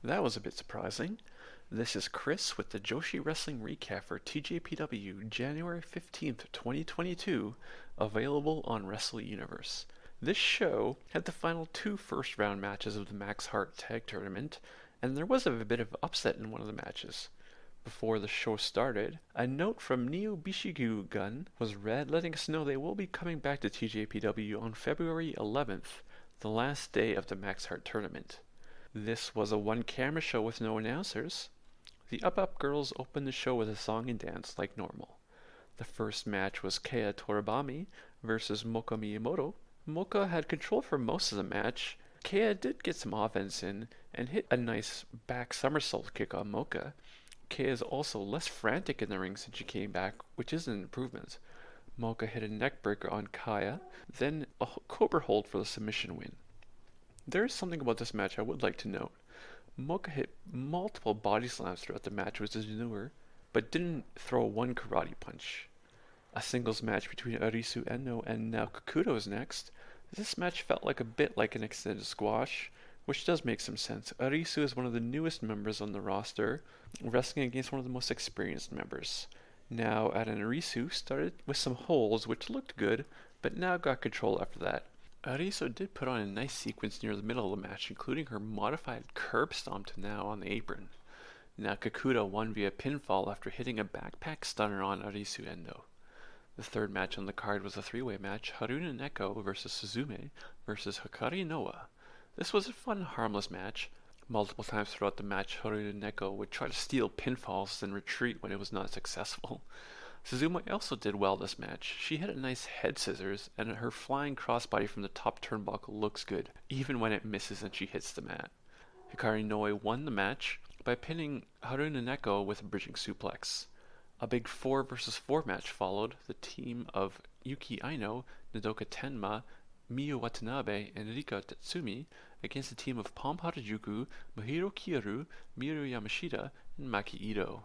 That was a bit surprising. This is Chris with the Joshi Wrestling Recap for TJPW January 15th, 2022, available on Wrestle Universe. This show had the final two first round matches of the Max Heart Tag Tournament, and there was a bit of upset in one of the matches. Before the show started, a note from Neo Bishigu Gun was read letting us know they will be coming back to TJPW on February 11th, the last day of the Max Heart Tournament. This was a one-camera show with no announcers. The Up Up Girls opened the show with a song and dance like normal. The first match was Kea Toribami versus Moka Miyamoto. Moka had control for most of the match. Kea did get some offense in and hit a nice back somersault kick on Moka. Kea is also less frantic in the ring since she came back, which is an improvement. Moka hit a neckbreaker on Kaya, then a cobra hold for the submission win. There is something about this match I would like to note. Moka hit multiple body slams throughout the match with his newer, but didn't throw one karate punch. A singles match between Arisu Eno and Naokakudo is next. This match felt like a bit like an extended squash, which does make some sense. Arisu is one of the newest members on the roster, wrestling against one of the most experienced members. Now, Arisu started with some holds, which looked good, but now got control after that. Ariso did put on a nice sequence near the middle of the match, including her modified curb stomp to now on the apron. Kakuta won via pinfall after hitting a backpack stunner on Arisu Endo. The third match on the card was a three-way match, Haruna Neko versus Suzume versus Hikari Noa. This was a fun, harmless match. Multiple times throughout the match, Haruna Neko would try to steal pinfalls and retreat when it was not successful. Suzume also did well this match. She hit a nice head scissors, and her flying crossbody from the top turnbuckle looks good, even when it misses and she hits the mat. Hikari Noe won the match by pinning Haruna Neko with a bridging suplex. A big 4 versus 4 match followed. The team of Yuki Aino, Nodoka Tenma, Miyu Watanabe, and Rika Tatsumi against the team of Pom Harajuku, Mahiro Kiyoru, Miru Yamashita, and Maki Ito.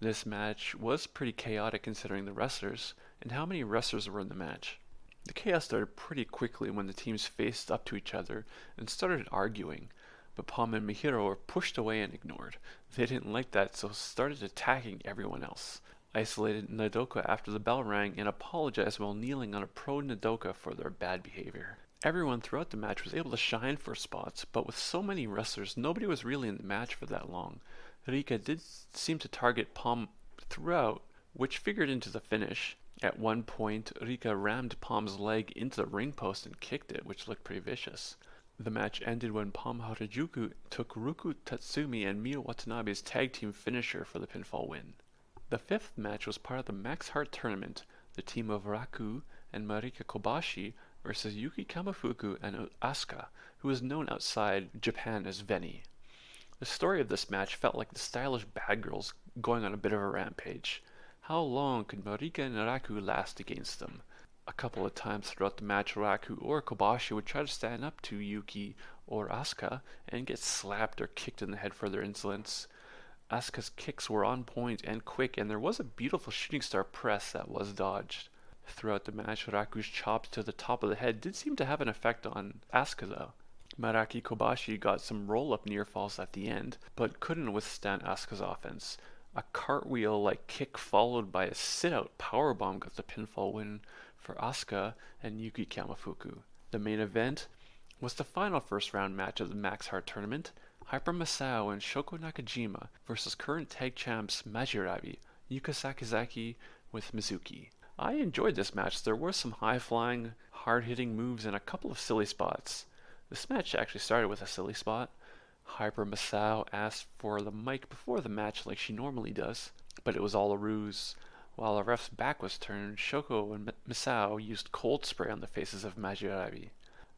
This match was pretty chaotic considering the wrestlers and how many wrestlers were in the match. The chaos started pretty quickly when the teams faced up to each other and started arguing, but Pom and Mahiro were pushed away and ignored. They didn't like that, so started attacking everyone else. Isolated Nodoka after the bell rang and apologized while kneeling on a pro Nodoka for their bad behavior. Everyone throughout the match was able to shine for spots, but with so many wrestlers, nobody was really in the match for that long. Rika did seem to target Pom throughout, which figured into the finish. At one point, Rika rammed Pom's leg into the ring post and kicked it, which looked pretty vicious. The match ended when Pom Harajuku took Ruku Tatsumi and Miyu Watanabe's tag team finisher for the pinfall win. The fifth match was part of the Max Heart tournament, the team of Raku and Marika Kobashi versus Yuki Kamafuku and Asuka, who is known outside Japan as Veni. The story of this match felt like the stylish bad girls going on a bit of a rampage. How long could Marika and Raku last against them? A couple of times throughout the match, Raku or Kobashi would try to stand up to Yuki or Asuka and get slapped or kicked in the head for their insolence. Asuka's kicks were on point and quick, and there was a beautiful shooting star press that was dodged. Throughout the match, Raku's chops to the top of the head did seem to have an effect on Asuka though. Maraki Kobashi got some roll-up near falls at the end, but couldn't withstand Asuka's offense. A cartwheel-like kick followed by a sit-out powerbomb got the pinfall win for Asuka and Yuki Kamafuku. The main event was the final first-round match of the Max Heart tournament, Hyper Masao and Shoko Nakajima versus current tag champs Majirabi, Yuka Sakazaki with Mizuki. I enjoyed this match. There were some high-flying, hard-hitting moves and a couple of silly spots. This match actually started with a silly spot. Hyper Masao asked for the mic before the match like she normally does, but it was all a ruse. While the ref's back was turned, Shoko and Masao used cold spray on the faces of Majirabi.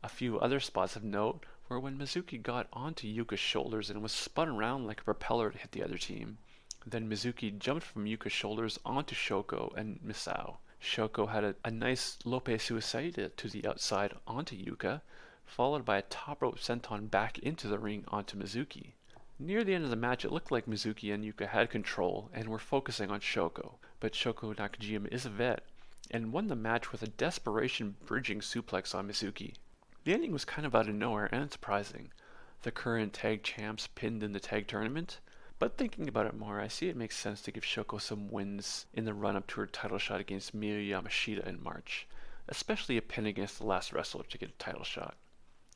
A few other spots of note were when Mizuki got onto Yuka's shoulders and was spun around like a propeller to hit the other team. Then Mizuki jumped from Yuka's shoulders onto Shoko and Masao. Shoko had a nice Lope Suicide to the outside onto Yuka, followed by a top rope senton back into the ring onto Mizuki. Near the end of the match, it looked like Mizuki and Yuka had control and were focusing on Shoko, but Shoko Nakajima is a vet and won the match with a desperation bridging suplex on Mizuki. The ending was kind of out of nowhere and surprising. the current tag champs pinned in the tag tournament. But thinking about it more, I see it makes sense to give Shoko some wins in the run-up to her title shot against Miyu Yamashita in March, especially a pin against the last wrestler to get a title shot.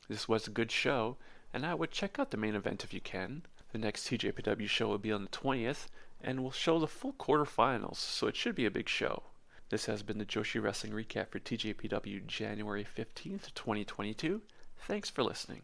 This was a good show, and I would check out the main event if you can. The next TJPW show will be on the 20th, and will show the full quarterfinals, so it should be a big show. This has been the Joshi Wrestling Recap for TJPW January 15th, 2022. Thanks for listening.